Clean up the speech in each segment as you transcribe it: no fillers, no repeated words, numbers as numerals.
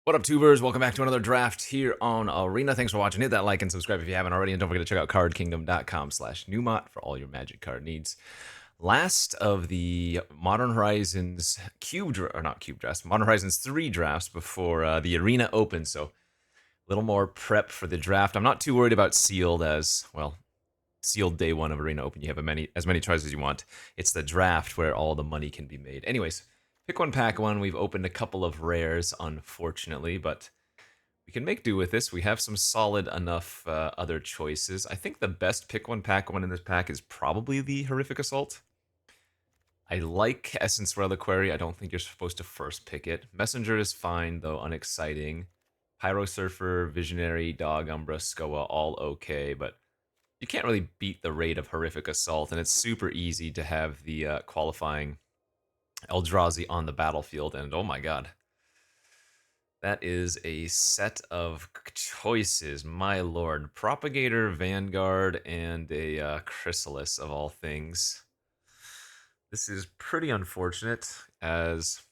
What up, tubers? Welcome back to another draft here on Arena. Thanks for watching. Hit that like and subscribe if you haven't already, and don't forget to check out cardkingdom.com/numot for all your Magic card needs. Last of the Modern Horizons Modern Horizons 3 drafts before the Arena opens, so a little more prep for the draft. I'm not too worried about sealed sealed day one of Arena Open. You have as many tries as you want. It's the draft where all the money can be made. Anyways, pick one, pack one. We've opened a couple of rares, unfortunately, but we can make do with this. We have some solid enough other choices. I think the best pick one, pack one in this pack is probably the Horrific Assault. I like Essence Reliquary. I don't think you're supposed to first pick it. Messenger is fine, though unexciting. Pyro Surfer, Visionary, Dog, Umbra, Skoa, all okay, but you can't really beat the rate of Horrific Assault, and it's super easy to have the qualifying Eldrazi on the battlefield, and oh my god. That is a set of choices, my lord. Propagator, Vanguard, and a Chrysalis of all things. This is pretty unfortunate, as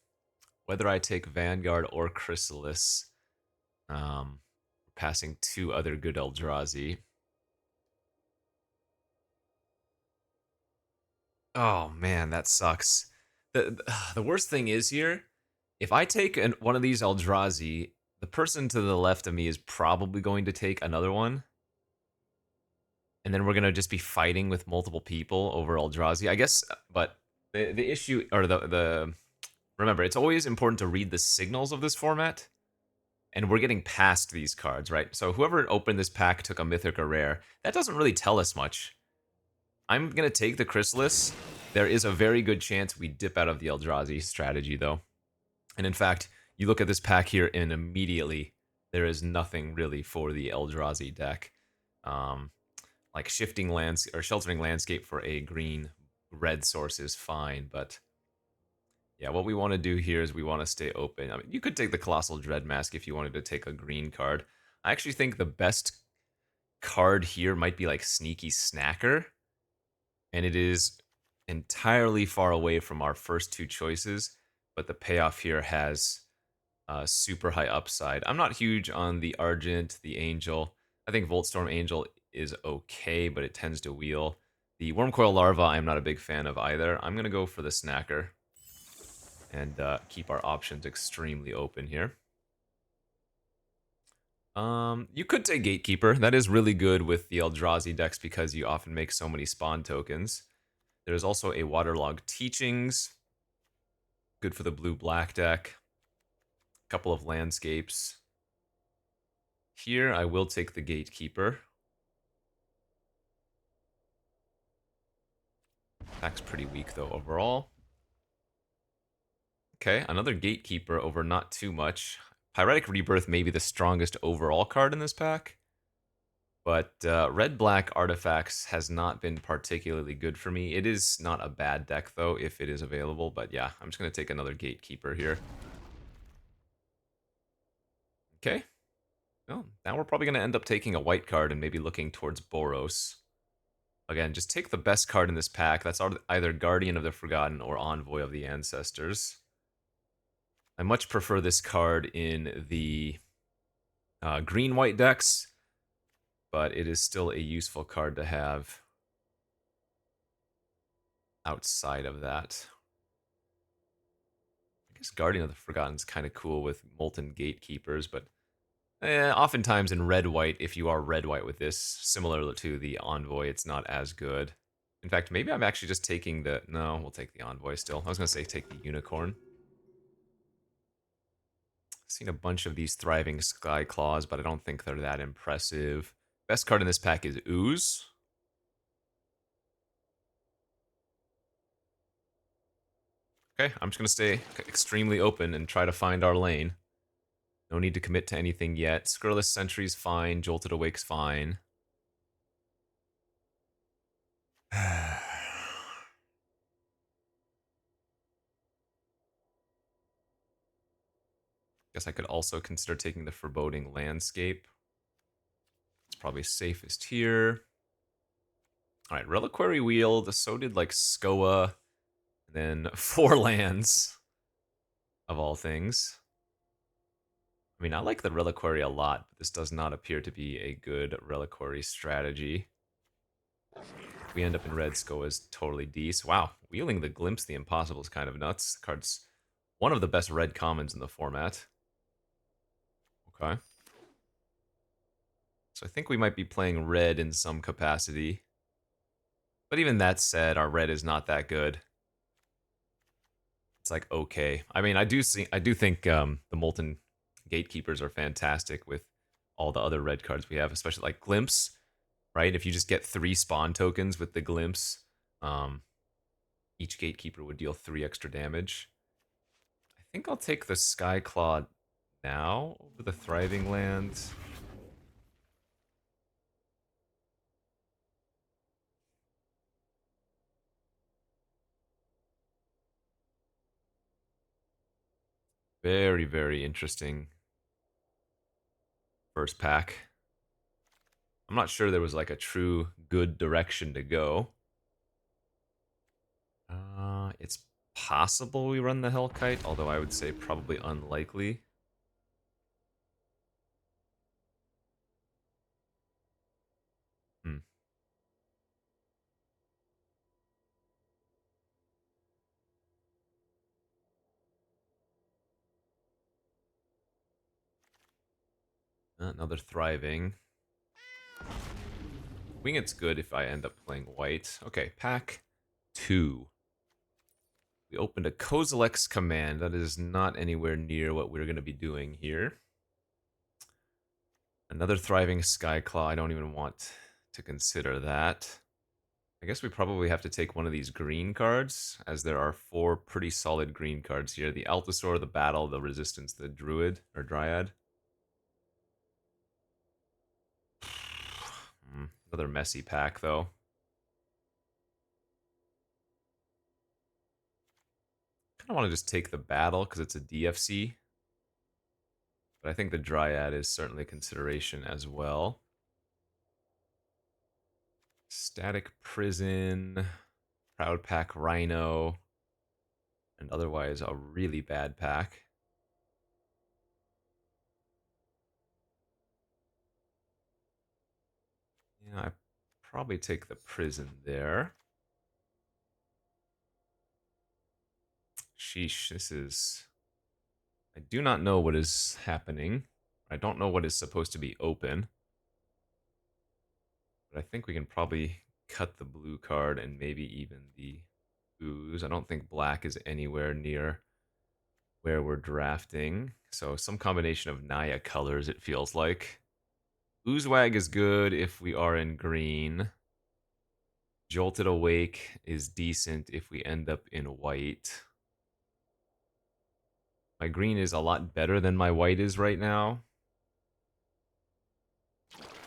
whether I take Vanguard or Chrysalis, passing two other good Eldrazi. Oh man, that sucks. The worst thing is here, if I take one of these Eldrazi, the person to the left of me is probably going to take another one. And then we're going to just be fighting with multiple people over Eldrazi, I guess. But the issue, or remember, it's always important to read the signals of this format. And we're getting past these cards, right? So whoever opened this pack took a Mythic or Rare. That doesn't really tell us much. I'm going to take the Chrysalis. There is a very good chance we dip out of the Eldrazi strategy, though. And in fact, you look at this pack here, and immediately there is nothing really for the Eldrazi deck. Like shifting lands or sheltering landscape for a green-red source is fine, but yeah, what we want to do here is we want to stay open. I mean, you could take the Colossal Dread Mask if you wanted to take a green card. I actually think the best card here might be like Sneaky Snacker, and it is entirely far away from our first two choices, but the payoff here has super high upside. I'm not huge on the Argent, the Angel. I think Voltstorm Angel is okay, but it tends to wheel. The Wormcoil Larva I'm not a big fan of either. I'm going to go for the Snacker and keep our options extremely open here. You could take Gatekeeper. That is really good with the Eldrazi decks because you often make so many spawn tokens. There's also a Waterlogged Teachings. Good for the blue-black deck. A couple of landscapes. Here, I will take the Gatekeeper. Pack's pretty weak, though, overall. Okay, another Gatekeeper over not too much. Pyretic Rebirth may be the strongest overall card in this pack. But red-black artifacts has not been particularly good for me. It is not a bad deck, though, if it is available. But yeah, I'm just going to take another Gatekeeper here. Okay. Well, now we're probably going to end up taking a white card and maybe looking towards Boros. Again, just take the best card in this pack. That's either Guardian of the Forgotten or Envoy of the Ancestors. I much prefer this card in the green-white decks, but it is still a useful card to have outside of that. I guess Guardian of the Forgotten is kind of cool with Molten Gatekeepers, but oftentimes in red-white, if you are red-white with this, similar to the Envoy, it's not as good. In fact, maybe I'm actually just taking the... No, we'll take the Envoy still. I was going to say take the Unicorn. I've seen a bunch of these Thriving Sky Claws, but I don't think they're that impressive. Best card in this pack is Ooze. Okay, I'm just going to stay extremely open and try to find our lane. No need to commit to anything yet. Scurrilous Sentry's fine. Jolted Awake's fine. Guess I could also consider taking the Foreboding Landscape. It's probably safest here. Alright, Reliquary Wheel. So did like Skoa. And then 4 lands. Of all things. I mean, I like the Reliquary a lot, but this does not appear to be a good Reliquary strategy. If we end up in red, Sko is totally decent. Wow, wheeling the Glimpse the Impossible is kind of nuts. The card's one of the best red commons in the format. Okay. So I think we might be playing red in some capacity. But even that said, our red is not that good. It's like okay. I mean, I do think the Molten Gatekeepers are fantastic with all the other red cards we have, especially like Glimpse, right? If you just get 3 spawn tokens with the Glimpse, um, each Gatekeeper would deal 3 extra damage. I think I'll take the Skyclaw now over the Thriving Land. Very, very interesting first pack. I'm not sure there was like a true good direction to go. It's possible we run the Hellkite, although I would say probably unlikely. Hmm. Another Thriving. Wingit's good if I end up playing white. Okay, pack 2. We opened a Kozilek's Command. That is not anywhere near what we're going to be doing here. Another Thriving Skyclaw. I don't even want to consider that. I guess we probably have to take one of these green cards, as there are 4 pretty solid green cards here. The Altasaur, the Battle, the Resistance, the Druid, or Dryad. Another messy pack, though. Kind of want to just take the Battle, because it's a DFC. But I think the Dryad is certainly a consideration as well. Static Prison, Proud Pack Rhino, and otherwise a really bad pack. Yeah, I probably take the Prison there. Sheesh, this is... I do not know what is happening. I don't know what is supposed to be open. But I think we can probably cut the blue card and maybe even the ooze. I don't think black is anywhere near where we're drafting. So some combination of Naya colors, it feels like. Oozewag is good if we are in green. Jolted Awake is decent if we end up in white. My green is a lot better than my white is right now.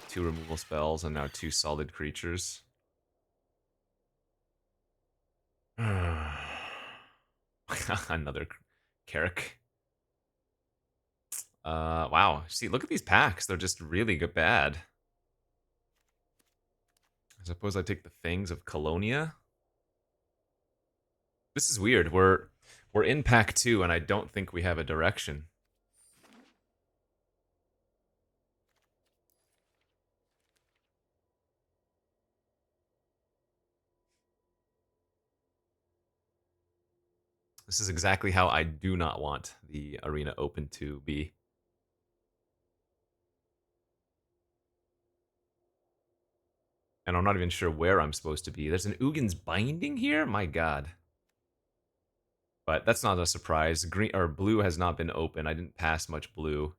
2 removal spells and now 2 solid creatures. Another Carrick. Wow. See, look at these packs. They're just really good bad. I suppose I take the Fangs of Colonia. This is weird. We're in pack 2, and I don't think we have a direction. This is exactly how I do not want the arena open to be. And I'm not even sure where I'm supposed to be. There's an Ugin's Binding here? My god. But that's not a surprise. Green or blue has not been open. I didn't pass much blue.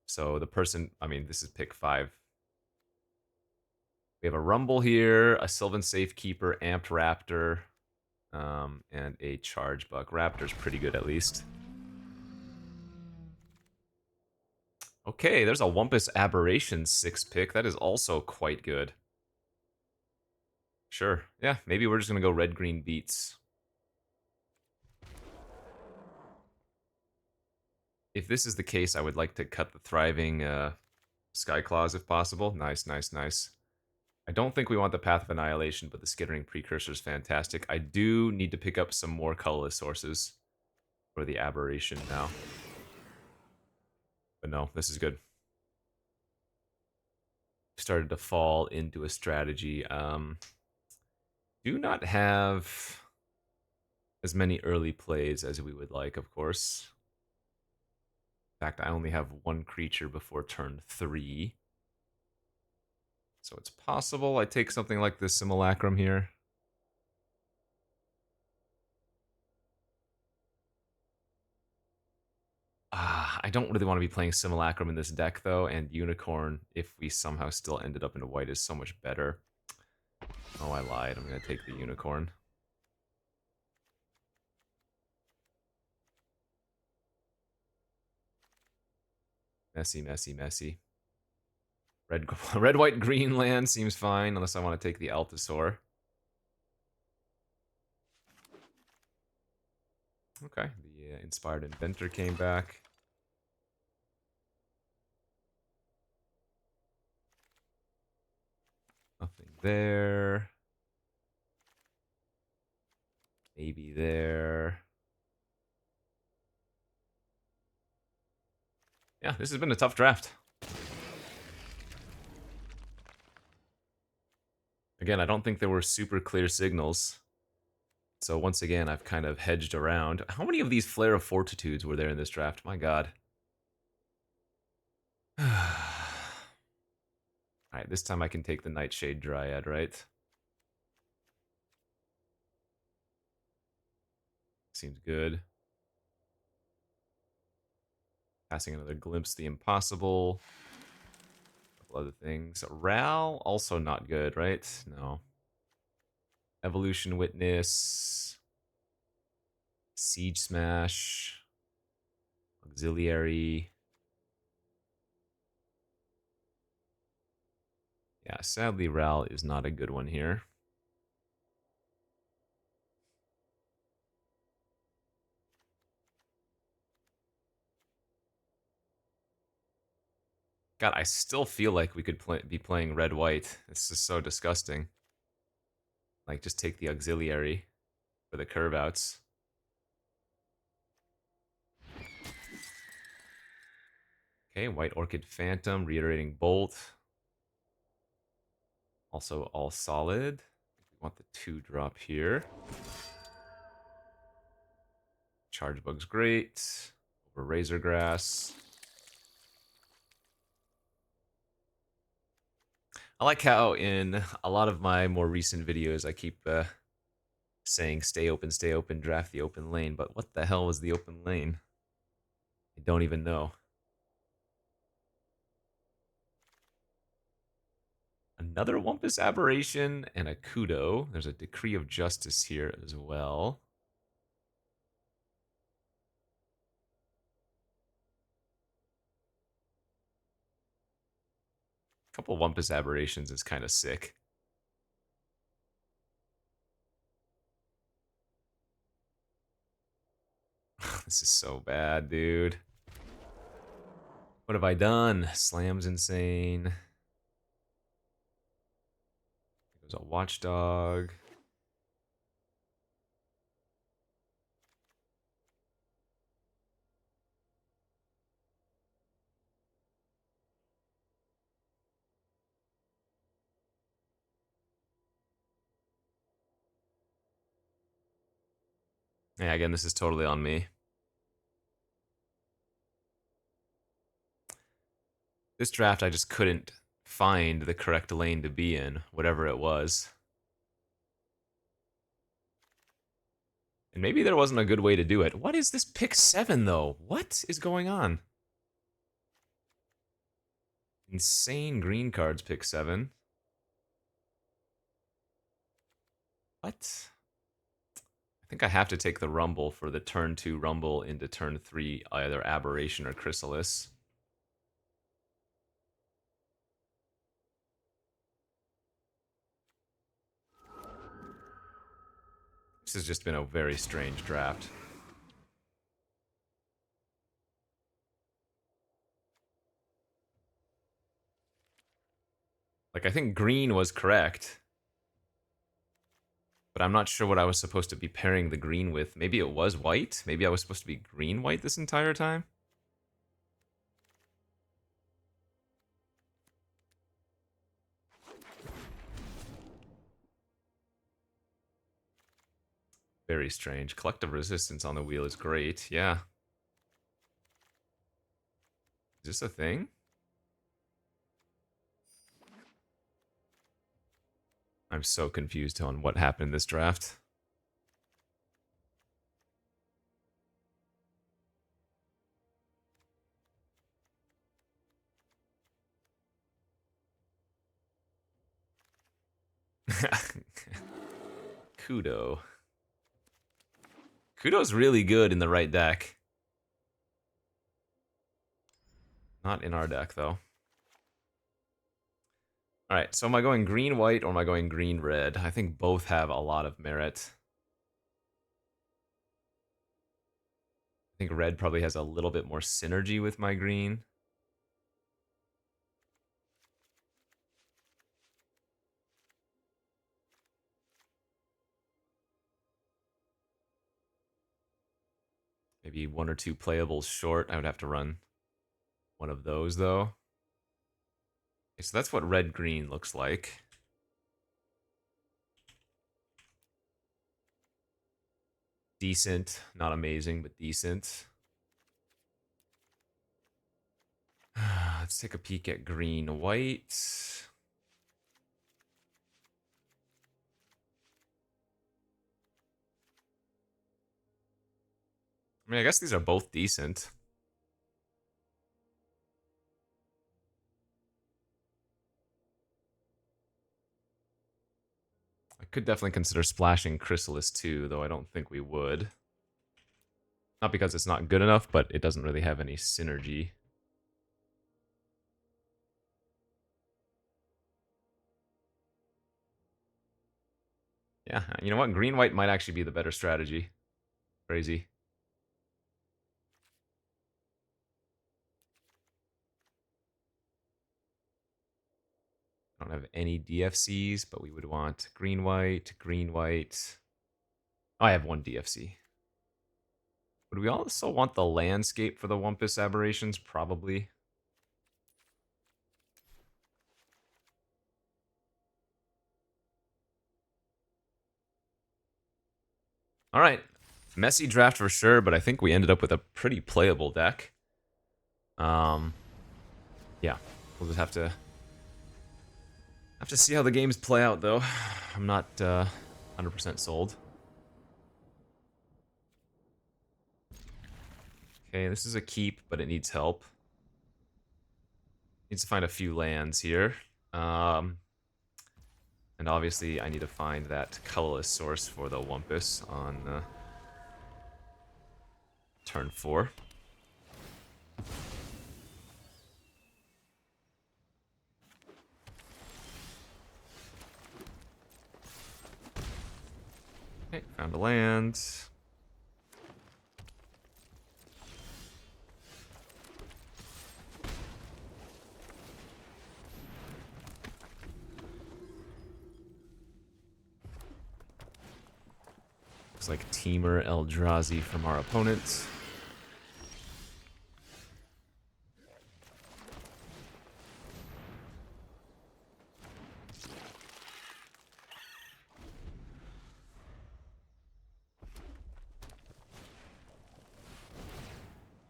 So the person, I mean, this is pick 5. We have a Rumble here, a Sylvan Safekeeper, Amped Raptor, and a Charge Buck. Raptor's pretty good at least. Okay, there's a Wumpus Aberration 6 pick. That is also quite good. Sure. Yeah, maybe we're just going to go red-green beats. If this is the case, I would like to cut the Thriving Skyclaws if possible. Nice, nice, nice. I don't think we want the Path of Annihilation, but the Skittering Precursor is fantastic. I do need to pick up some more colorless sources for the Aberration now. But no, this is good. Started to fall into a strategy. Do not have as many early plays as we would like, of course. In fact, I only have one creature before turn 3. So it's possible I take something like this Simulacrum here. I don't really want to be playing Simulacrum in this deck, though, and Unicorn, if we somehow still ended up into white, is so much better. Oh, I lied. I'm going to take the Unicorn. Messy, messy, messy. Red, white, green land seems fine, unless I want to take the Altasaur. Okay, the Inspired Inventor came back. Nothing there. Maybe there. Yeah, this has been a tough draft. Again, I don't think there were super clear signals. So once again, I've kind of hedged around. How many of these Flare of Fortitudes were there in this draft? My god. Alright, this time I can take the Nightshade Dryad, right? Seems good. Passing another Glimpse the Impossible. A couple other things. Ral, also not good, right? No. Evolution Witness. Siege Smash. Auxiliary. Yeah, sadly, Ral is not a good one here. God, I still feel like we could be playing red-white. This is so disgusting. Like, just take the auxiliary for the curve outs. Okay, White Orchid Phantom, Reiterating Bolt. Also all solid. We want the 2-drop here. Charge Bug's great. Over Razor Grass. I like how in a lot of my more recent videos I keep saying stay open, draft the open lane, but what the hell was the open lane? I don't even know. Another Wumpus Aberration and a Kudo. There's a Decree of Justice here as well. A couple Wumpus Aberrations is kind of sick. This is so bad, dude. What have I done? Slam's insane. There's a Watchdog. Yeah, again, this is totally on me. This draft, I just couldn't find the correct lane to be in, whatever it was. And maybe there wasn't a good way to do it. What is this pick 7, though? What is going on? Insane green cards pick 7. What? I think I have to take the Rumble for the turn 2 Rumble into turn 3, either Aberration or Chrysalis. This has just been a very strange draft. Like, I think green was correct. But I'm not sure what I was supposed to be pairing the green with. Maybe it was white? Maybe I was supposed to be green-white this entire time? Very strange. Collective resistance on the wheel is great. Yeah. Is this a thing? I'm so confused on what happened in this draft. Kudo. Kudo's really good in the right deck. Not in our deck, though. Alright, so am I going green-white or am I going green-red? I think both have a lot of merit. I think red probably has a little bit more synergy with my green. Maybe one or two playables short. I would have to run one of those, though. Okay, so that's what red-green looks like. Decent. Not amazing, but decent. Let's take a peek at green-white. I mean, I guess these are both decent. I could definitely consider splashing Chrysalis too, though I don't think we would. Not because it's not good enough, but it doesn't really have any synergy. Yeah, you know what? Green-white might actually be the better strategy. Crazy. I don't have any DFCs, but we would want green-white, green-white. Oh, I have one DFC. Would we also want the landscape for the Wumpus Aberrations? Probably. Alright. Messy draft for sure, but I think we ended up with a pretty playable deck. Yeah. We'll just have to see how the games play out, though. I'm not 100% sold. Okay, this is a keep, but it needs help. Needs to find a few lands here. And obviously, I need to find that colorless source for the Wumpus on turn 4. Okay, found a land. Looks like Teamer Eldrazi from our opponent.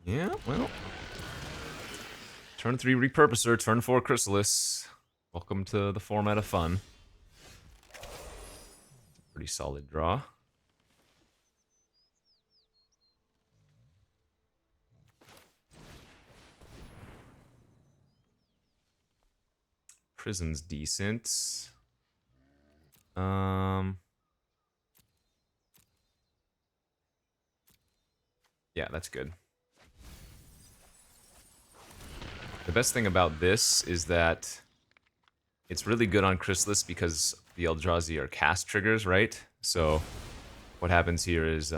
Yeah, well. Turn 3 Repurposer, turn 4 Chrysalis. Welcome to the format of fun. Pretty solid draw. Prison's decent. Yeah, that's good. The best thing about this is that it's really good on Chrysalis because the Eldrazi are cast triggers, right? So what happens here is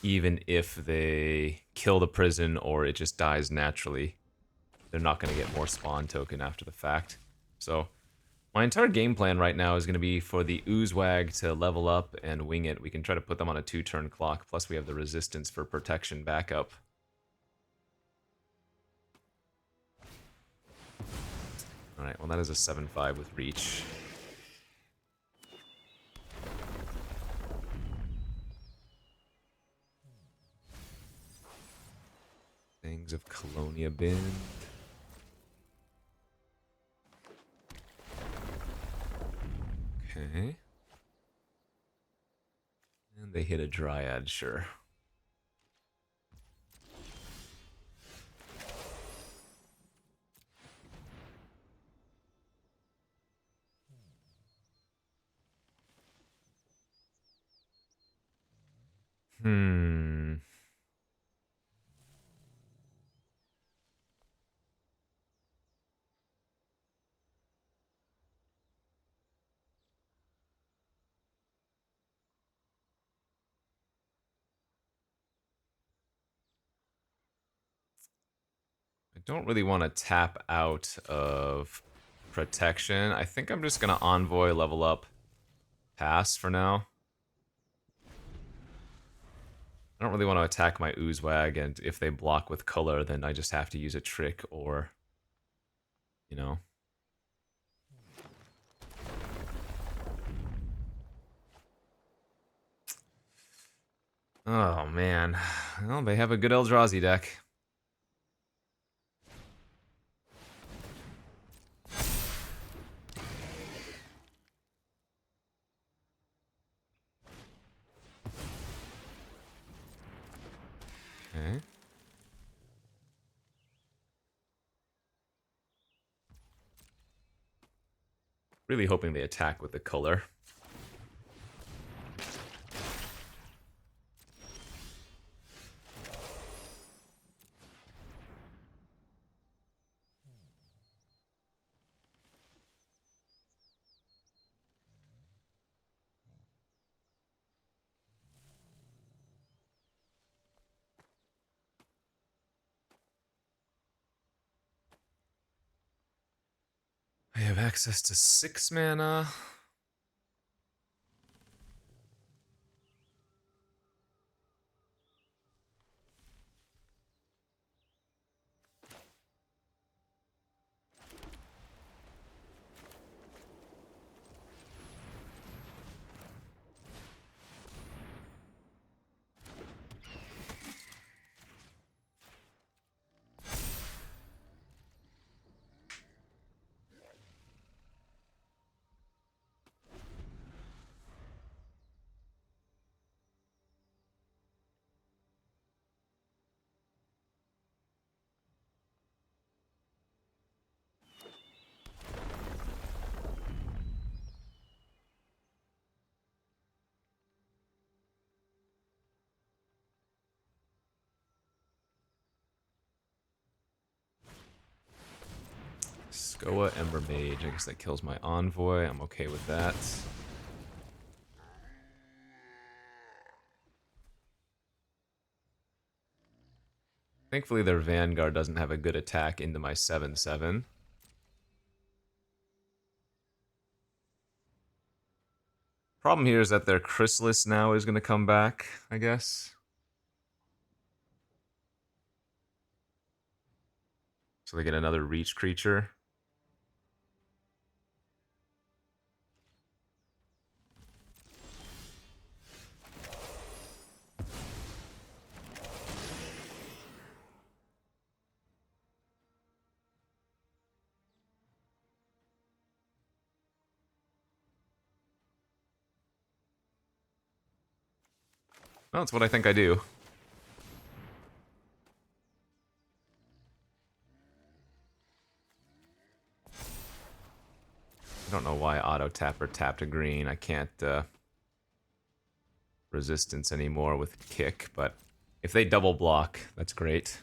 even if they kill the prison or it just dies naturally, they're not going to get more spawn token after the fact. So my entire game plan right now is going to be for the Oozewag to level up and wing it. We can try to put them on a 2-turn clock, plus we have the resistance for protection backup. Alright, well that is a 7-5 with reach. Wings of Colonia bin. Okay. And they hit a Dryad, sure. I don't really want to tap out of protection. I think I'm just going to Envoy, level up, pass for now. I don't really want to attack my Oozewag, and if they block with color, then I just have to use a trick or, you know. Oh, man. Well, they have a good Eldrazi deck. Okay. Really hoping they attack with the color. I have access to 6 mana. Skoa, Ember Mage. I guess that kills my Envoy. I'm okay with that. Thankfully, their Vanguard doesn't have a good attack into my 7/7. Problem here is that their Chrysalis now is going to come back, I guess. So they get another Reach creature. Well, that's what I think I do. I don't know why Auto Tapper tapped a green. I can't resistance anymore with Kick, but if they double block, that's great.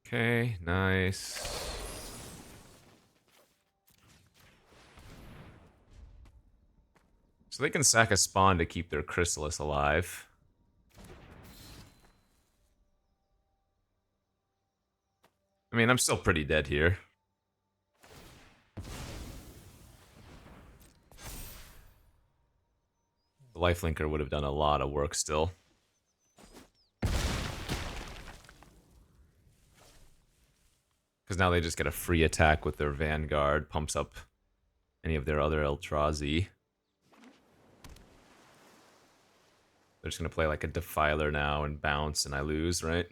Okay, nice. So they can sack a spawn to keep their Chrysalis alive. I mean, I'm still pretty dead here. The Lifelinker would have done a lot of work still. Because now they just get a free attack with their Vanguard, pumps up any of their other Eldrazi. They're just going to play like a Defiler now and bounce, and I lose, right?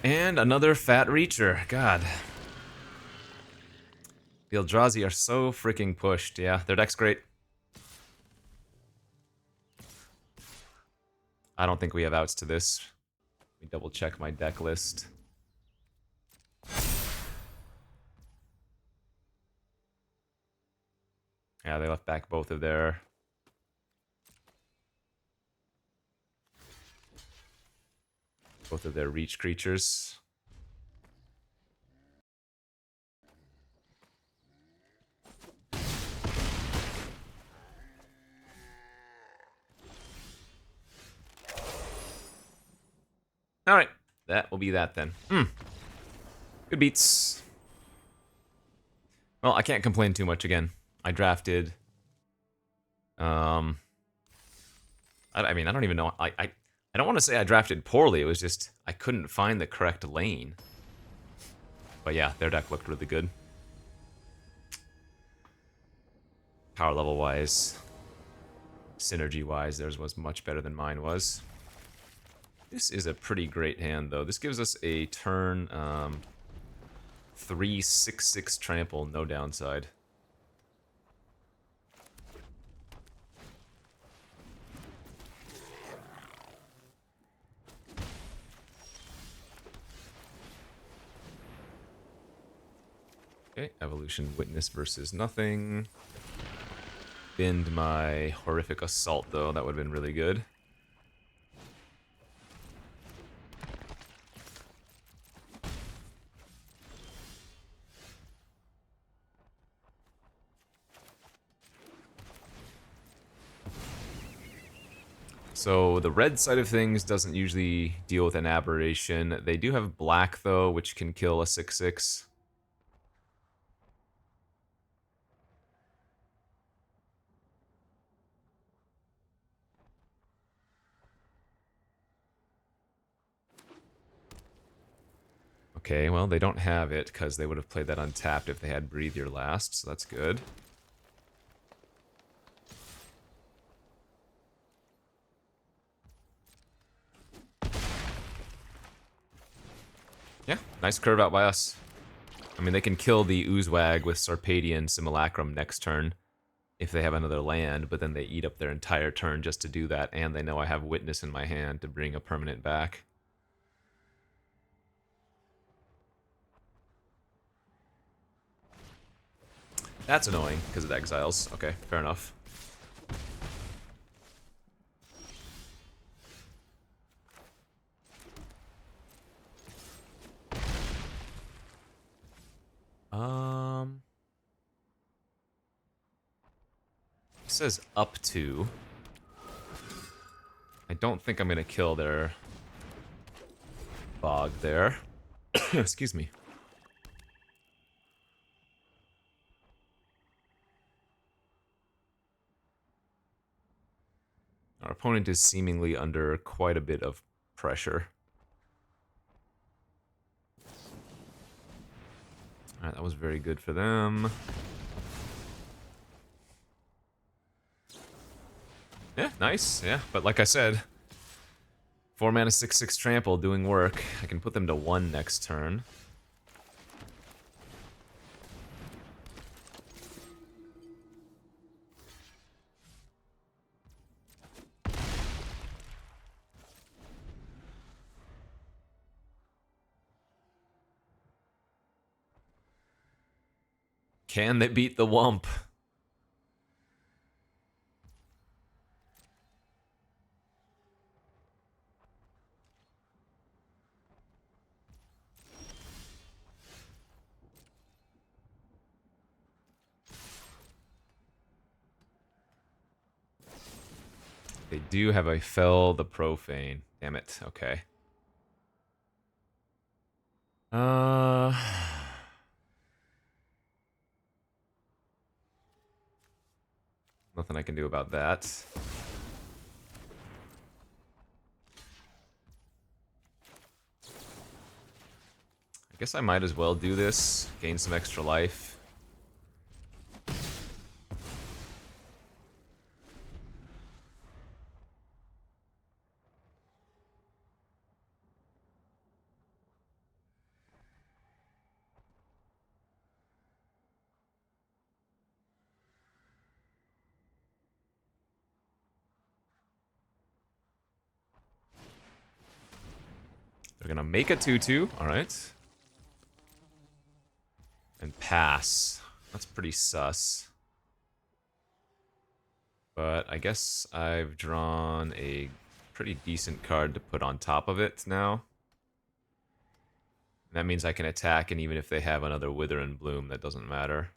And another fat reacher. God. The Eldrazi are so freaking pushed. Yeah, their deck's great. I don't think we have outs to this. Let me double check my deck list. Yeah, they left back both of their... reach creatures. Alright, that will be that then. Good beats. Well, I can't complain too much again. I drafted... I mean, I don't even know... I don't want to say I drafted poorly, it was just... I couldn't find the correct lane. But yeah, their deck looked really good. Power level-wise, synergy-wise, theirs was much better than mine was. This is a pretty great hand, though. This gives us a turn 3/6/6 trample, no downside. Okay, Evolution Witness versus nothing. Bend my Horrific Assault, though. That would have been really good. So the red side of things doesn't usually deal with an Aberration. They do have black, though, which can kill a 6/6. Okay, well, they don't have it, because they would have played that untapped if they had Breathe Your Last, so that's good. Yeah, nice curve out by us. I mean, they can kill the Oozewag with Sarpadian Simulacrum next turn if they have another land, but then they eat up their entire turn just to do that, and they know I have Witness in my hand to bring a permanent back. That's annoying, because it exiles. Okay, fair enough. It says up to. I don't think I'm gonna kill their bog there. Excuse me. Our opponent is seemingly under quite a bit of pressure. Alright, that was very good for them. Yeah, nice. Yeah, but like I said, 4 mana 6/6 trample doing work. I can put them to 1 next turn. Can they beat the Wump? They do have a Fell the Profane. Damn it. Okay. Nothing I can do about that. I guess I might as well do this, gain some extra life. They're gonna make a 2/2, alright. And pass. That's pretty sus. But I guess I've drawn a pretty decent card to put on top of it now. That means I can attack, and even if they have another Wither and Bloom, that doesn't matter.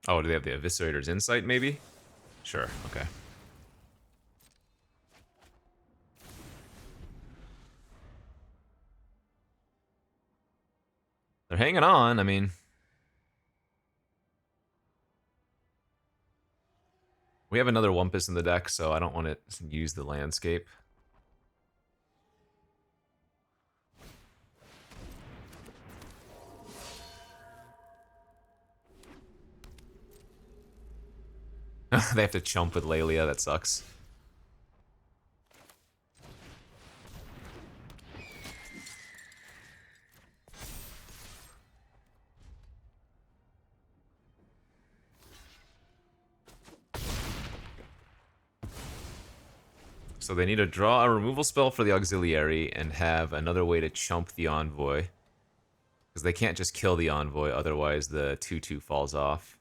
Oh, do they have the Eviscerator's Insight, maybe? Sure, okay. They're hanging on, I mean... We have another Wumpus in the deck, so I don't want to use the landscape. They have to chump with Lelia, that sucks. So they need to draw a removal spell for the auxiliary and have another way to chump the envoy. Because they can't just kill the envoy, otherwise the 2/2 falls off.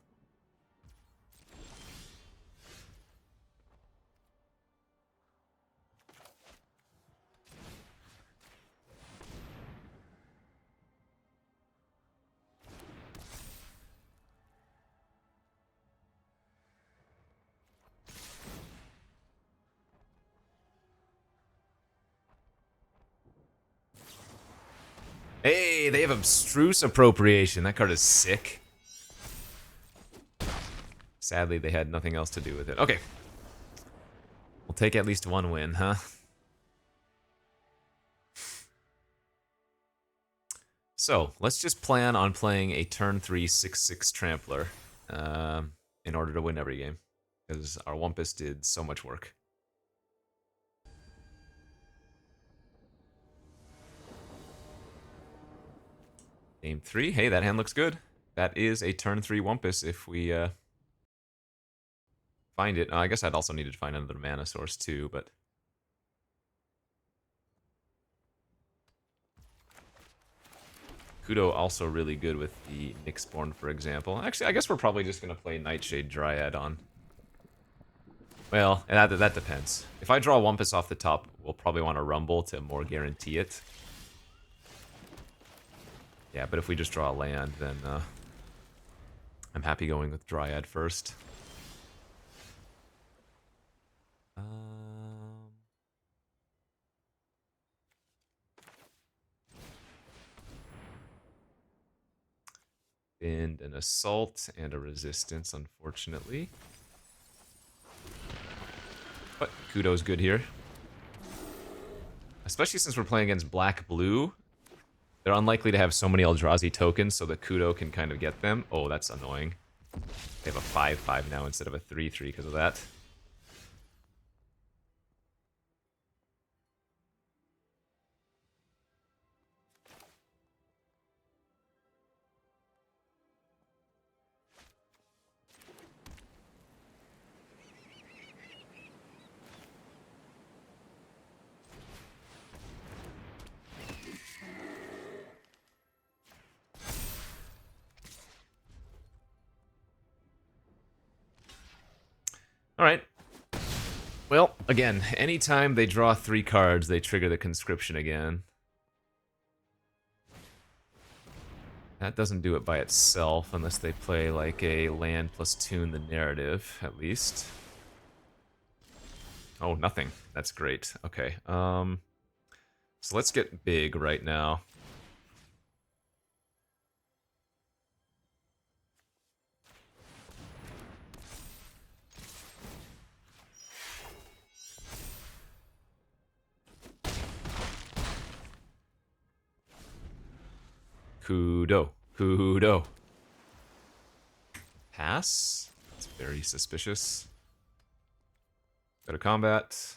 Hey, they have Abstruse Appropriation. That card is sick. Sadly, they had nothing else to do with it. Okay. We'll take at least one win, huh? So, let's just plan on playing a turn 3 6/6 Trampler in order to win every game. Because our Wumpus did so much work. Game 3. Hey, that hand looks good. That is a turn 3 Wumpus if we find it. I guess I'd also need to find another mana source too, but... Kudo also really good with the Nyxborn, for example. Actually, I guess we're probably just going to play Nightshade Dryad on. Well, that depends. If I draw Wumpus off the top, we'll probably want to Rumble to more guarantee it. Yeah, but if we just draw a land, then I'm happy going with Dryad first. And an Assault and a Resistance, unfortunately. But Kudo's good here. Especially since we're playing against black-blue. They're unlikely to have so many Eldrazi tokens, so the Kudo can kind of get them. Oh, that's annoying. They have a 5/5 now instead of a 3/3 because of that. Alright. Well, again, anytime they draw 3 cards, they trigger the conscription again. That doesn't do it by itself, unless they play like a land plus tune the narrative, at least. Oh, nothing. That's great. Okay, So let's get big right now. Kudo. Kudo. Pass? It's very suspicious. Go to combat.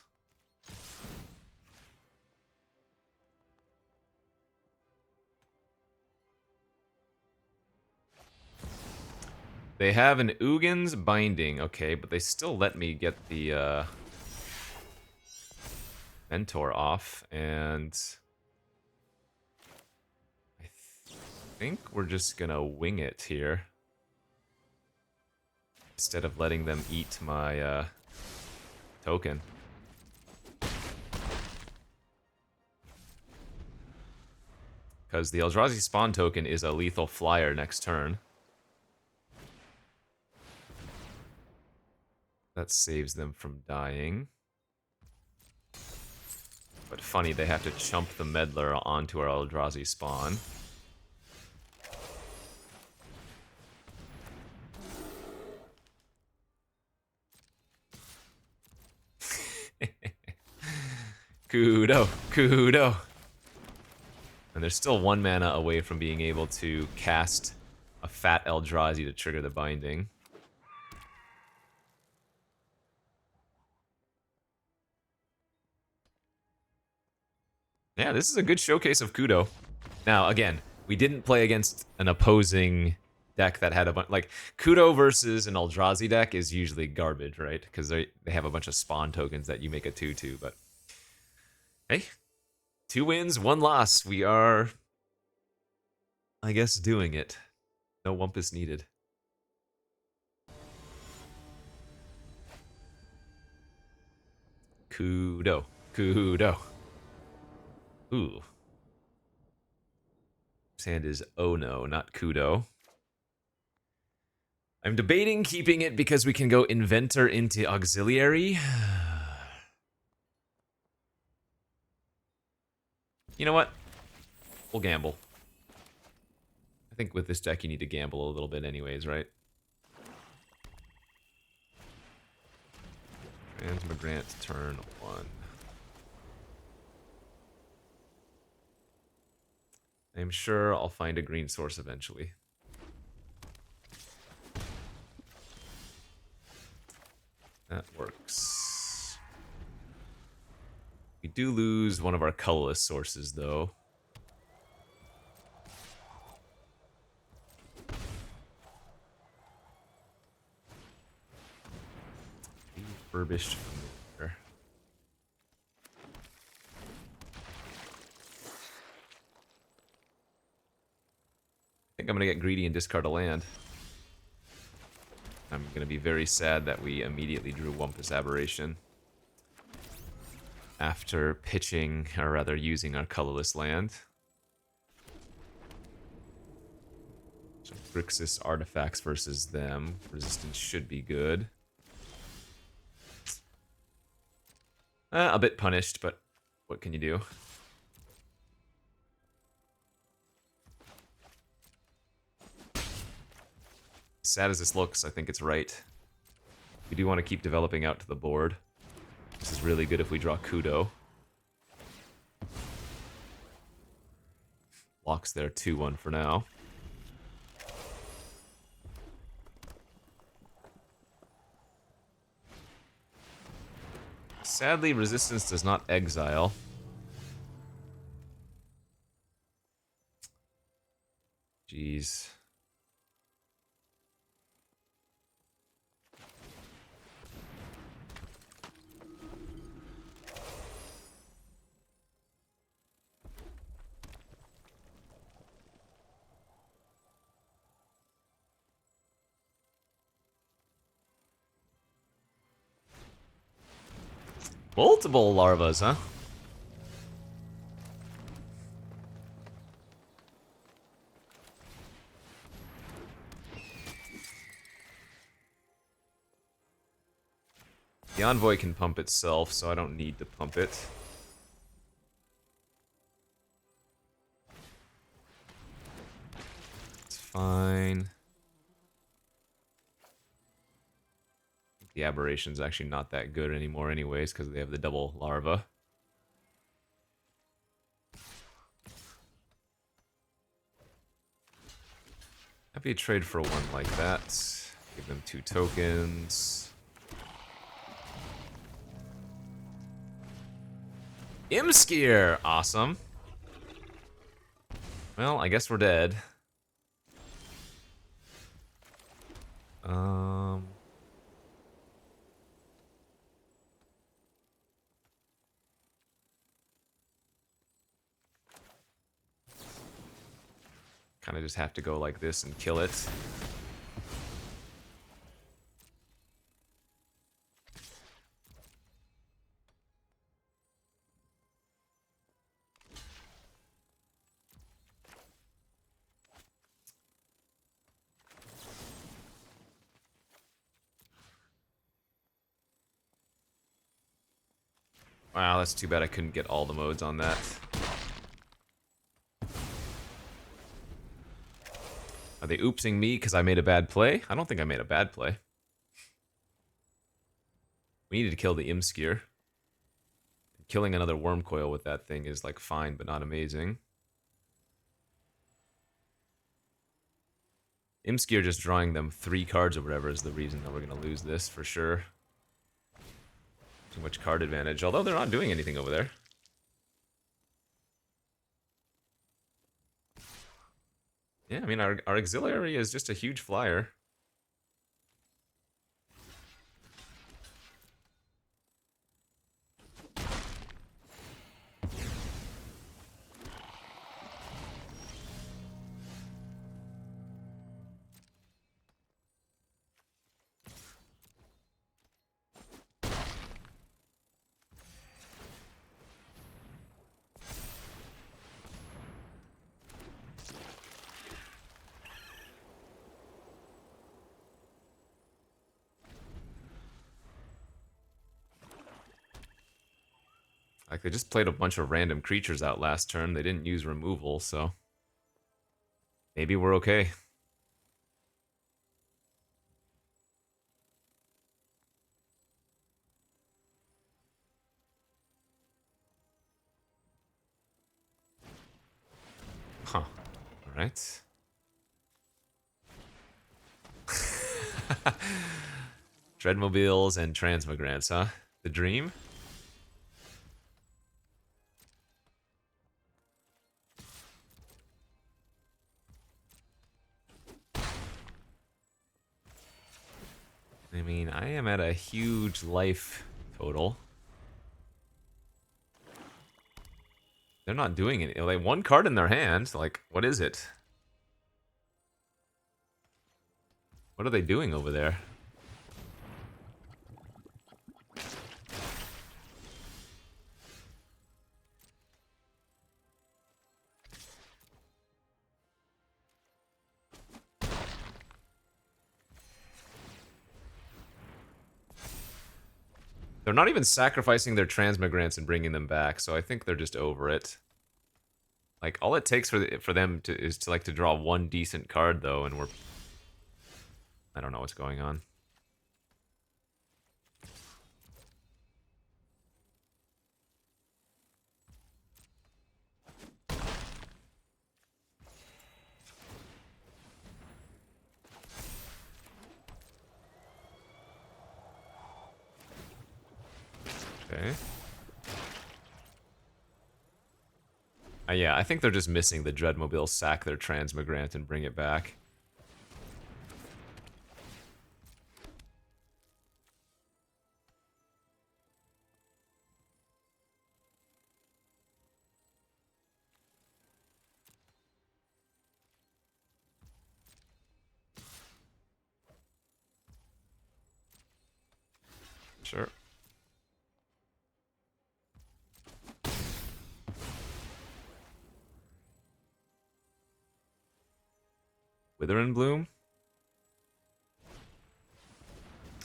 They have an Ugin's Binding, okay, but they still let me get the Mentor off, and I think we're just gonna wing it here. Instead of letting them eat my token. Because the Eldrazi spawn token is a lethal flyer next turn. That saves them from dying. But funny, they have to chump the Meddler onto our Eldrazi spawn. Kudo, kudo. And they're still 1 mana away from being able to cast a fat Eldrazi to trigger the binding. Yeah, this is a good showcase of Kudo. Now, again, we didn't play against an opposing deck that had a bunch... Like, Kudo versus an Eldrazi deck is usually garbage, right? Because they have a bunch of spawn tokens that you make a 2/2, but... Hey, 2 wins, 1 loss. We are, I guess, doing it. No Wumpus needed. Kudo. Kudo. Ooh. This hand is oh no, not Kudo. I'm debating keeping it because we can go Inventor into Auxiliary. You know what? We'll gamble. I think with this deck you need to gamble a little bit anyways, right? Transmigrant, turn 1. I'm sure I'll find a green source eventually. That works. We do lose one of our colorless sources, though. Refurbished familiar. I think I'm gonna get greedy and discard a land. I'm gonna be very sad that we immediately drew Wumpus Aberration after pitching, or rather using our colorless land. So Grixis artifacts versus them. Resistance should be good. A bit punished, but what can you do? Sad as this looks, I think it's right. We do want to keep developing out to the board. This is really good if we draw Kudo. Locks there 2-1 for now. Sadly, resistance does not exile. Jeez. Multiple larvas, huh? The Envoy can pump itself, so I don't need to pump it. fine. The Aberration's actually not that good anymore anyways, because they have the double larva. Happy to trade for one like that. Give them 2 tokens. Imskier! Awesome. Well, I guess we're dead. Kind of just have to go like this and kill it. Wow, that's too bad I couldn't get all the modes on that. Are they oopsing me because I made a bad play? I don't think I made a bad play. We needed to kill the Imskier. Killing another worm coil with that thing is like fine, but not amazing. Imskier just drawing them 3 cards or whatever is the reason that we're going to lose this for sure. Too much card advantage, although they're not doing anything over there. Yeah, I mean, our auxiliary is just a huge flyer. Like, they just played a bunch of random creatures out last turn. They didn't use removal, so... maybe we're okay. Huh. Alright. Dreadmobiles and Transmigrants, huh? The dream? I mean, I am at a huge life total. They're not doing it. Like, 1 card in their hand. Like, what is it? What are they doing over there? They're not even sacrificing their Transmigrants and bringing them back, so I think they're just over it. Like, all it takes for them is to draw 1 decent card, though, and we're... I don't know what's going on. Okay. Yeah, I think they're just missing the Dreadmobile, sack their Transmigrant, and bring it back. Sure. Wither and Bloom?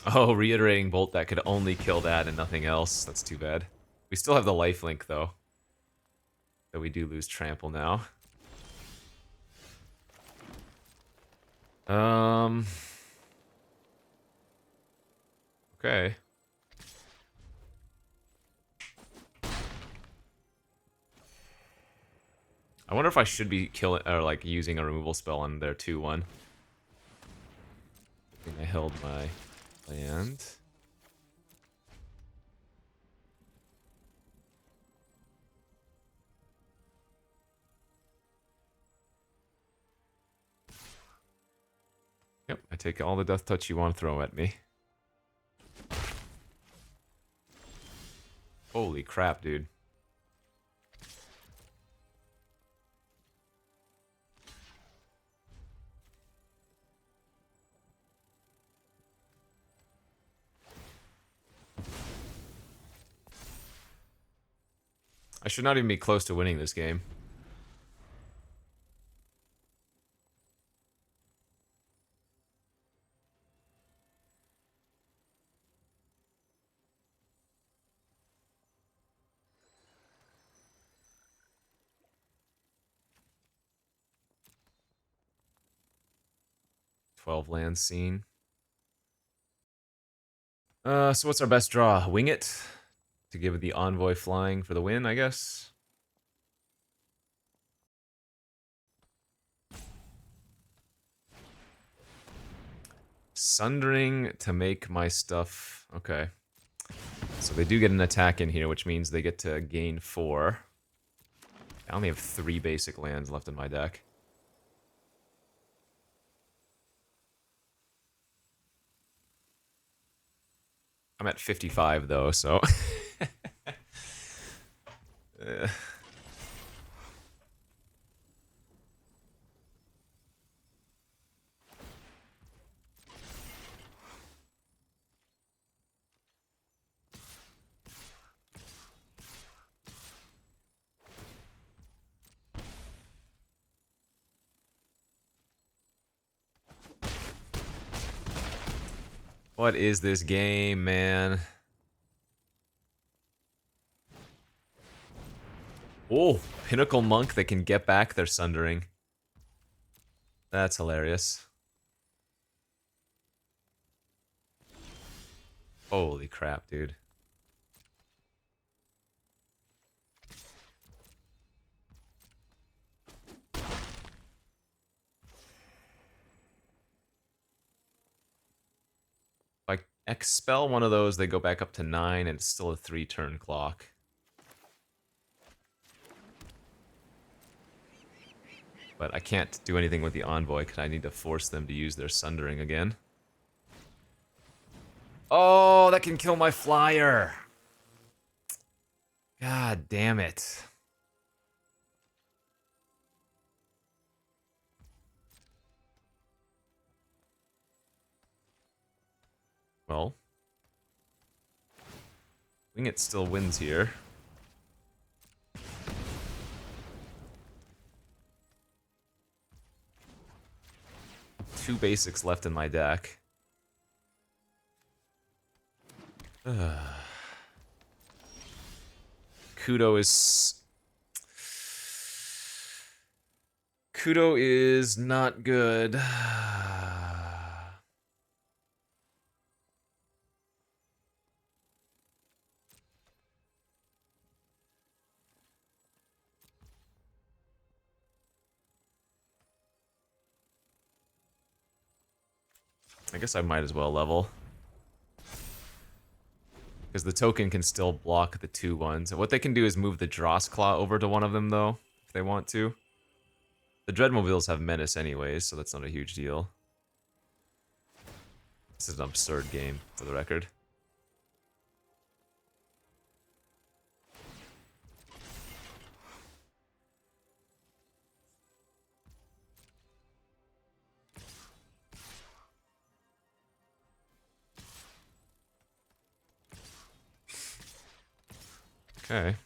Oh, Reiterating Bolt, that could only kill that and nothing else. That's too bad. We still have the lifelink, though. But we do lose Trample now. Um. Okay. I wonder if I should be killing or like using a removal spell on their 2/1. I think I held my land. Yep, I take all the death touch you want to throw at me. Holy crap, dude. I should not even be close to winning this game. "12 land scene. So what's our best draw? Wing it to give the envoy flying for the win, I guess. Sundering to make my stuff. Okay. So they do get an attack in here, which means they get to gain 4. I only have 3 basic lands left in my deck. I'm at 55 though, so what is this game, man? Oh, Pinnacle Monk that can get back their Sundering. That's hilarious. Holy crap, dude. If I expel one of those, they go back up to 9, and it's still a 3-turn clock. But I can't do anything with the Envoy, because I need to force them to use their Sundering again. Oh, that can kill my flyer! God damn it. Well. Wing It still wins here. Two basics left in my deck. Kudo is not good. I guess I might as well level. Because the token can still block the 2/1s. What they can do is move the Drossclaw over to one of them, though, if they want to. The Dreadmobiles have Menace anyways, so that's not a huge deal. This is an absurd game, for the record. Okay.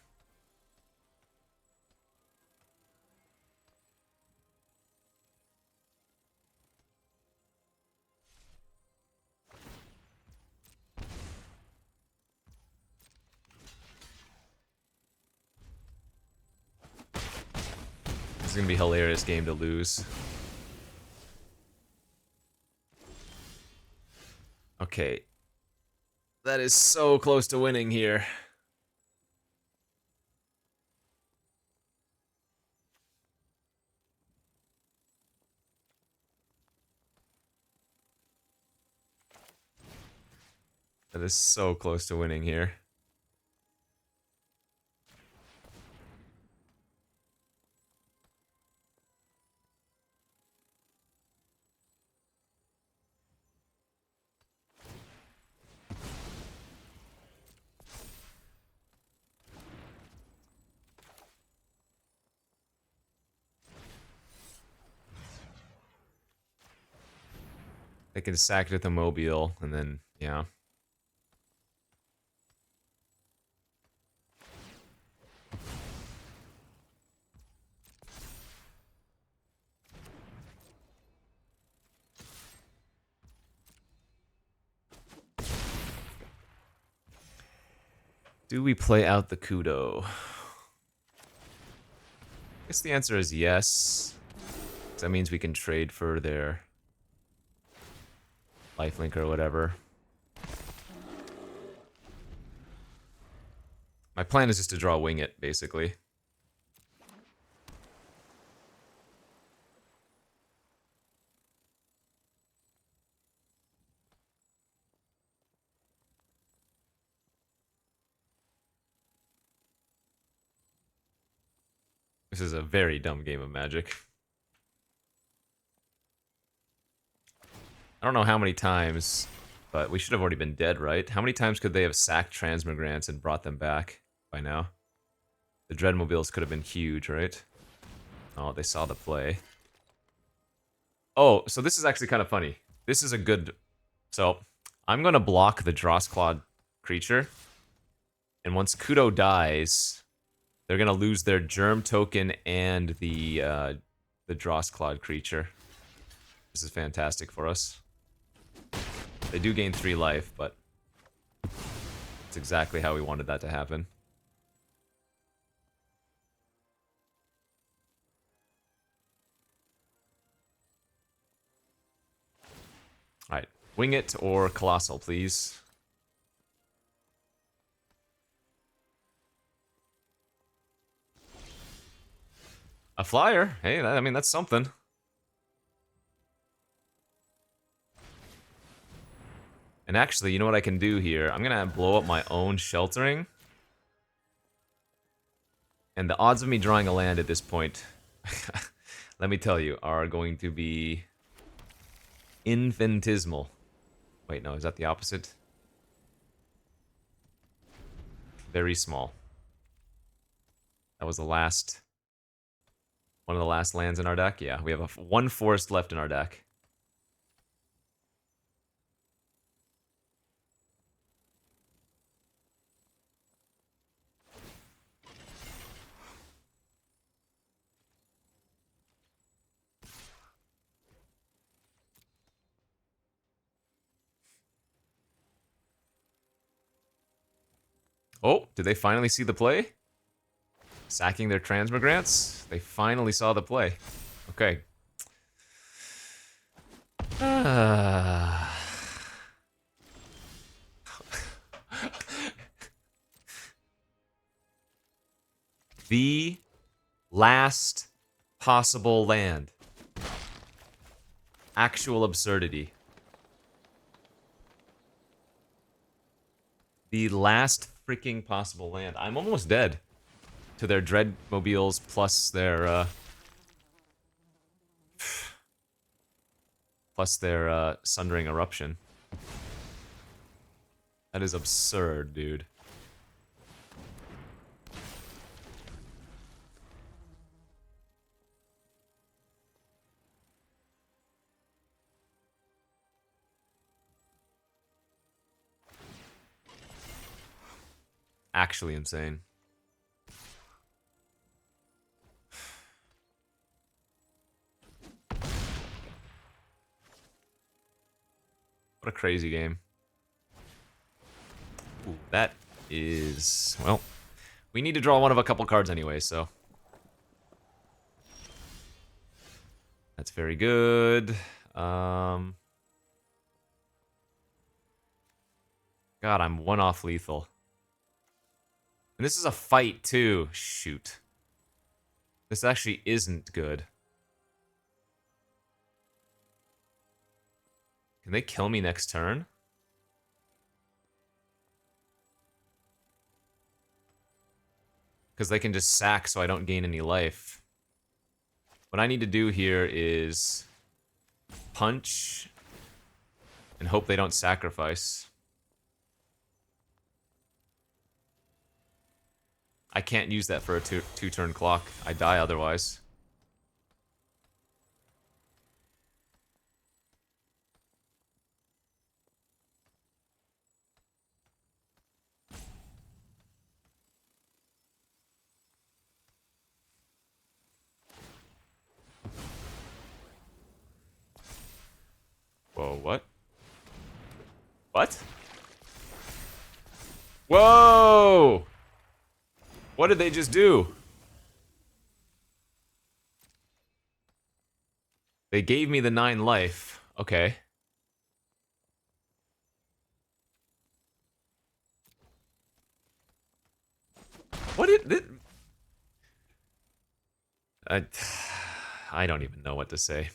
This is gonna be a hilarious game to lose. Okay. That is so close to winning here. That is so close to winning here. They can sack it with a mobile, and then, yeah. Do we play out the Kudo? I guess the answer is yes. That means we can trade for their lifelink or whatever. My plan is just to draw wing it, basically. This is a very dumb game of Magic. I don't know how many times, but we should have already been dead, right? How many times could they have sacked Transmigrants and brought them back by now? The Dreadmobiles could have been huge, right? Oh, they saw the play. Oh, so this is actually kind of funny. This is a good... So, I'm going to block the Drossclaw creature. And once Kudo dies, they're going to lose their Germ token and the Drossclaw creature. This is fantastic for us. They do gain 3 life, but it's exactly how we wanted that to happen. Alright, wing it or Colossal, please. A flyer? Hey, I mean, that's something. And actually, you know what I can do here? I'm gonna blow up my own sheltering. And the odds of me drawing a land at this point, let me tell you, are going to be infinitesimal. Wait, no, is that the opposite? Very small. That was the last... one of the last lands in our deck? Yeah, we have one forest left in our deck. Oh, did they finally see the play? Sacking their Transmigrants? They finally saw the play. Okay. The last possible land. Actual absurdity. The last freaking possible land. I'm almost dead to their Dreadmobiles plus their Sundering Eruption. That is absurd, dude. Actually insane. What a crazy game. Ooh, that is... well, we need to draw one of a couple cards anyway, so... that's very good. God, I'm one off lethal. And this is a fight, too. Shoot. This actually isn't good. Can they kill me next turn? Because they can just sack so I don't gain any life. What I need to do here is punch and hope they don't sacrifice. I can't use that for a two-turn clock. I die otherwise. Whoa, what? What? Whoa! What did they just do? They gave me the 9 life. Okay. What did... I don't even know what to say.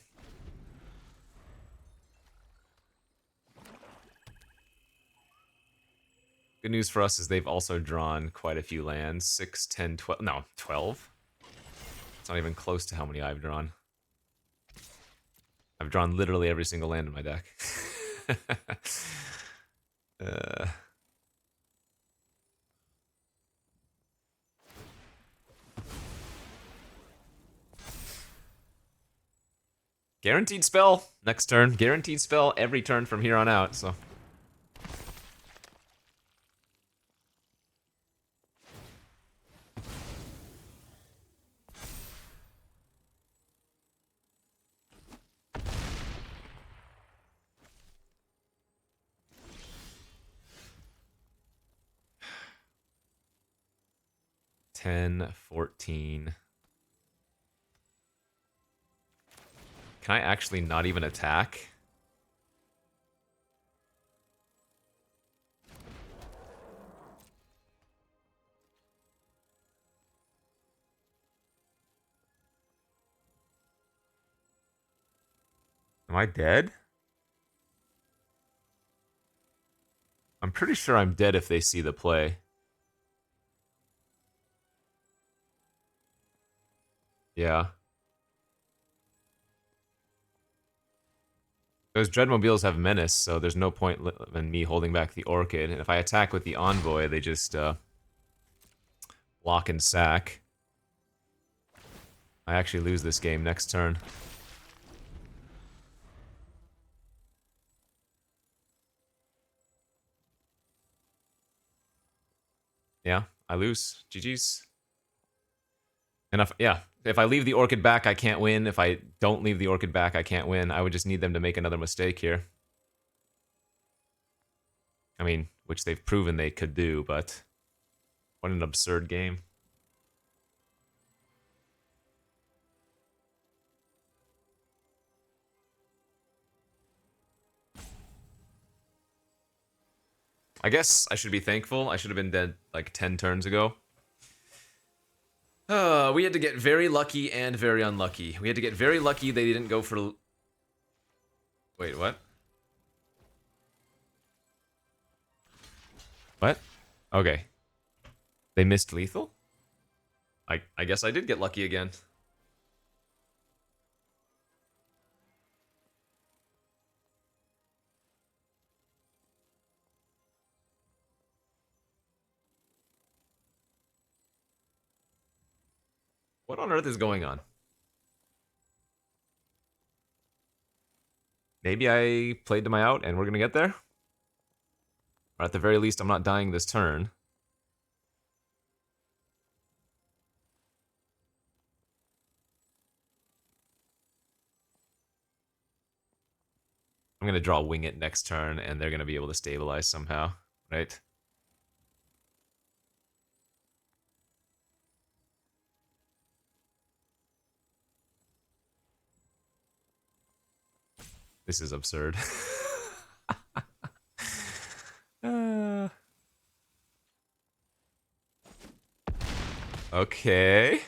Good news for us is they've also drawn quite a few lands. 6, 10, 12... No, 12? It's not even close to how many I've drawn. I've drawn literally every single land in my deck. uh... Guaranteed spell next turn. Guaranteed spell every turn from here on out, so... $10, 14... Can I actually not even attack? Am I dead? I'm pretty sure I'm dead if they see the play. Yeah. Those Dreadmobiles have Menace, so there's no point in me holding back the Orchid. And if I attack with the Envoy, they just lock and sack. I actually lose this game next turn. Yeah, I lose. GG's. And if I leave the Orchid back, I can't win. If I don't leave the Orchid back, I can't win. I would just need them to make another mistake here. I mean, which they've proven they could do, but what an absurd game. I guess I should be thankful. I should have been dead like 10 turns ago. We had to get very lucky and very unlucky. We had to get very lucky they didn't go for... Wait, what? What? Okay. They missed lethal? I guess I did get lucky again. What on earth is going on? Maybe I played to my out and we're gonna get there? Or at the very least, I'm not dying this turn. I'm gonna draw Wing It next turn and they're gonna be able to stabilize somehow, right? This is absurd. Okay.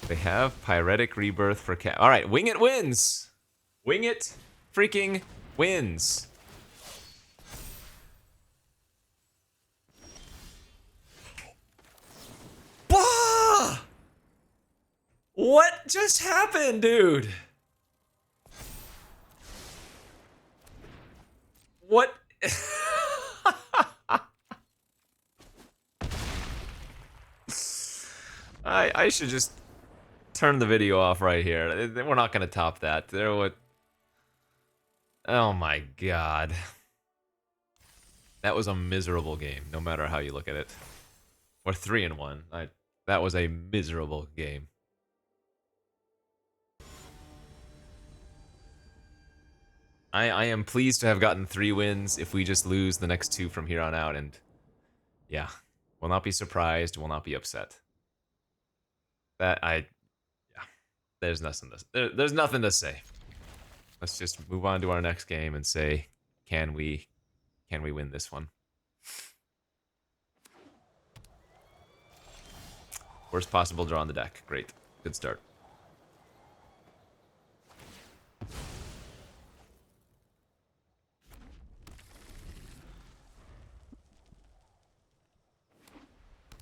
They have Pyretic Rebirth for cat. All right, Wing It wins. Wing It freaking wins. Bah! What just happened, dude? What? I should just turn the video off right here. We're not gonna top that. There would. Oh my god. That was a miserable game, no matter how you look at it. Or 3-1. That was a miserable game. I am pleased to have gotten 3 wins if we just lose the next 2 from here on out, and yeah, will not be surprised, will not be upset. Yeah, there's nothing there's nothing to say. Let's just move on to our next game and say, can we win this one? Worst possible draw on the deck. Great. Good start.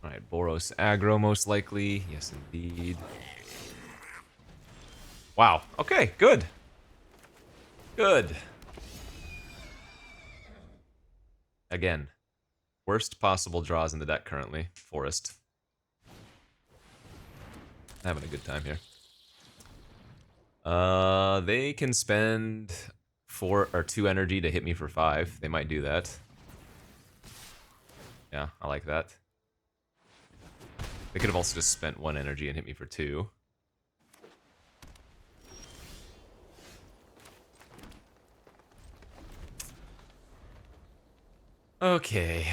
Alright, Boros aggro most likely. Yes, indeed. Wow. Okay, good. Good. Again, worst possible draws in the deck currently. Forest. Having a good time here. They can spend 4 or 2 energy to hit me for 5. They might do that. Yeah, I like that. They could have also just spent 1 energy and hit me for 2. Okay.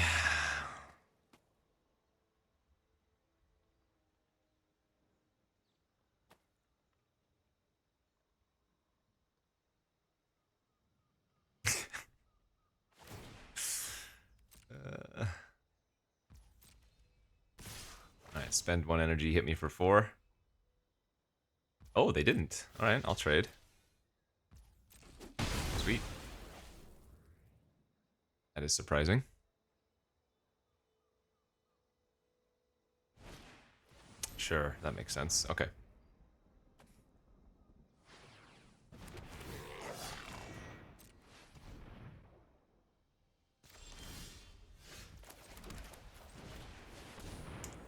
Alright, spend 1 energy, hit me for 4. Oh, they didn't. Alright, I'll trade. Sweet. That is surprising. Sure, that makes sense. Okay.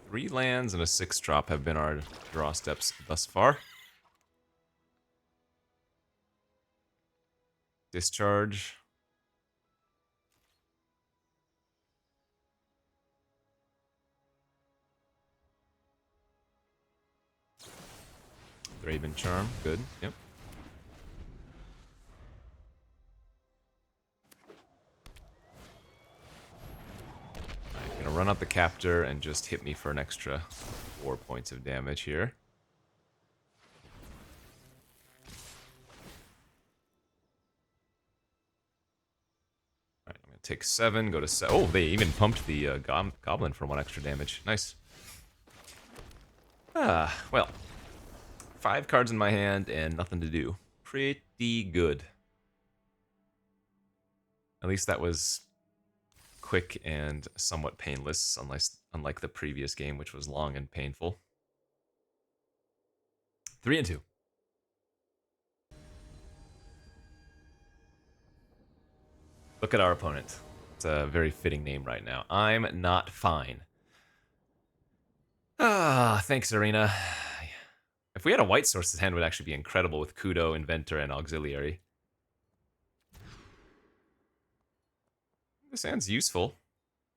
Three lands and a 6-drop have been our draw steps thus far. Discharge. Raven Charm, good, yep. Alright, gonna run out the Captor and just hit me for an extra 4 points of damage here. Alright, I'm gonna take 7, go to 7. Oh, they even pumped the Goblin for 1 extra damage. Nice. Well. 5 cards in my hand and nothing to do. Pretty good. At least that was quick and somewhat painless, unlike the previous game, which was long and painful. 3-2. Look at our opponent. It's a very fitting name right now. I'm not fine. Thanks, Arena. If we had a White Source's hand, it would actually be incredible with Kudo, Inventor, and Auxiliary. This hand's useful.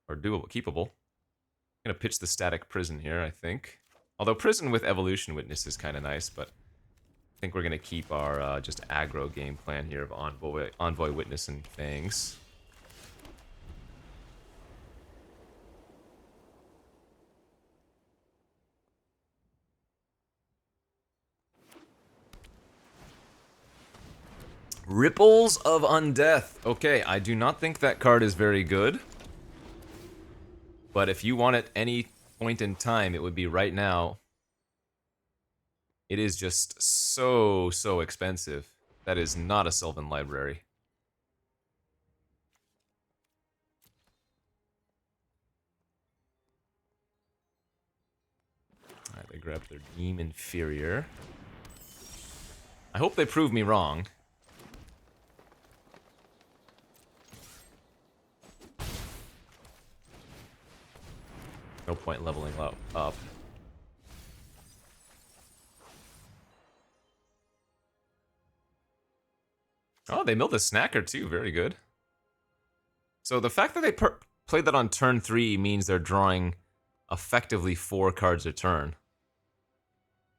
Or doable, keepable. I'm gonna pitch the Static Prison here, I think. Although Prison with Evolution Witness is kind of nice, but I think we're gonna keep our just aggro game plan here of Envoy Witness and Fangs. Ripples of Undeath. Okay, I do not think that card is very good. But if you want it any point in time, it would be right now. It is just so expensive. That is not a Sylvan Library. Alright, they grab their Deem Inferior. I hope they prove me wrong. No point leveling up. Oh, they milled a Snacker too. Very good. So the fact that they played that on turn 3 means they're drawing effectively 4 cards a turn.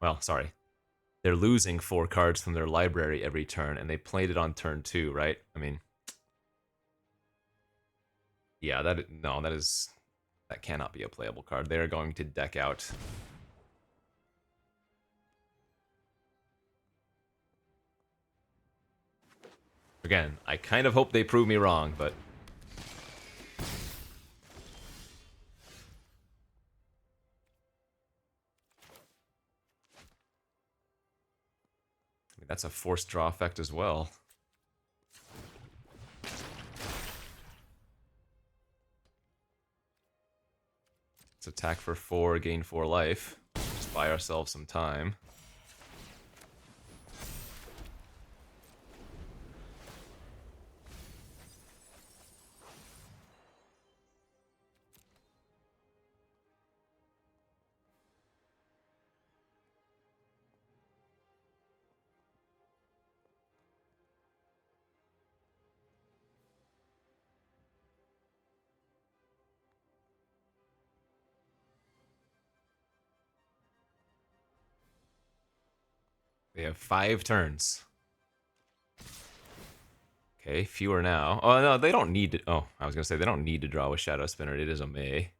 Well, sorry. They're losing 4 cards from their library every turn, and they played it on turn 2, right? I mean... Yeah, that cannot be a playable card. They're going to deck out... Again, I kind of hope they prove me wrong, but... I mean, that's a forced draw effect as well. Let's attack for 4, gain 4 life. Just buy ourselves some time. They have 5 turns. Okay, fewer now. Oh, no, they don't need to... Oh, I was going to say, they don't need to draw with Shadow Spinner. It is a May.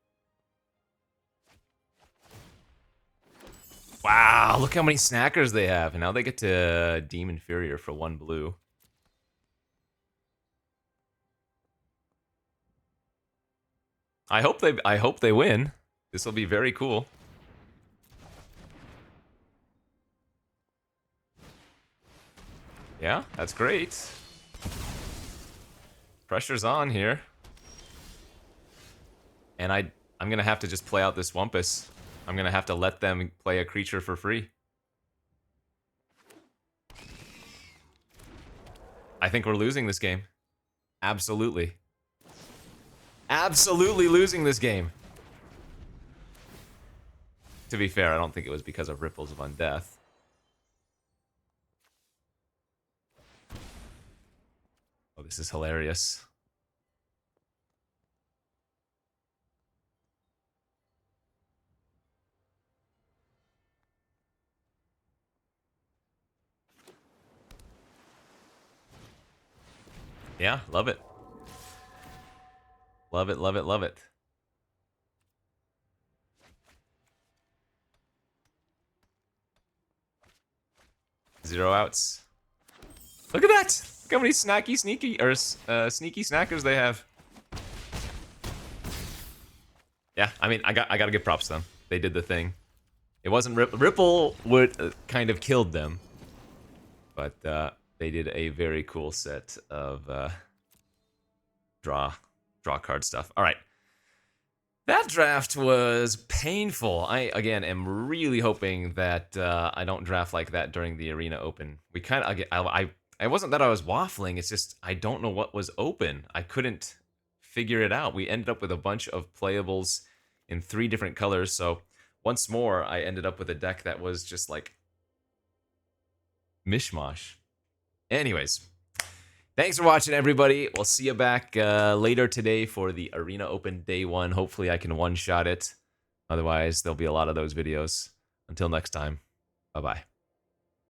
Wow, look how many Snackers they have. And now they get to Deem Inferior for 1 blue. I hope they win. This will be very cool. Yeah, that's great. Pressure's on here. And I'm gonna have to just play out this Wumpus. I'm gonna have to let them play a creature for free. I think we're losing this game. Absolutely. Absolutely losing this game. To be fair, I don't think it was because of Ripples of Undeath. Oh, this is hilarious. Yeah, love it. Love it, love it, love it. Zero outs. Look at that! Look how many sneaky snackers they have. Yeah, I mean, I gotta give props to them. They did the thing. It wasn't Ripple would kind of killed them, but they did a very cool set of draw card stuff. All right, that draft was painful. I again am really hoping that I don't draft like that during the Arena Open. We kind of it wasn't that I was waffling. It's just I don't know what was open. I couldn't figure it out. We ended up with a bunch of playables in 3 different colors. So once more, I ended up with a deck that was just like mishmash. Anyways, thanks for watching, everybody. We'll see you back later today for the Arena Open Day 1. Hopefully I can one-shot it. Otherwise, there'll be a lot of those videos. Until next time, bye-bye.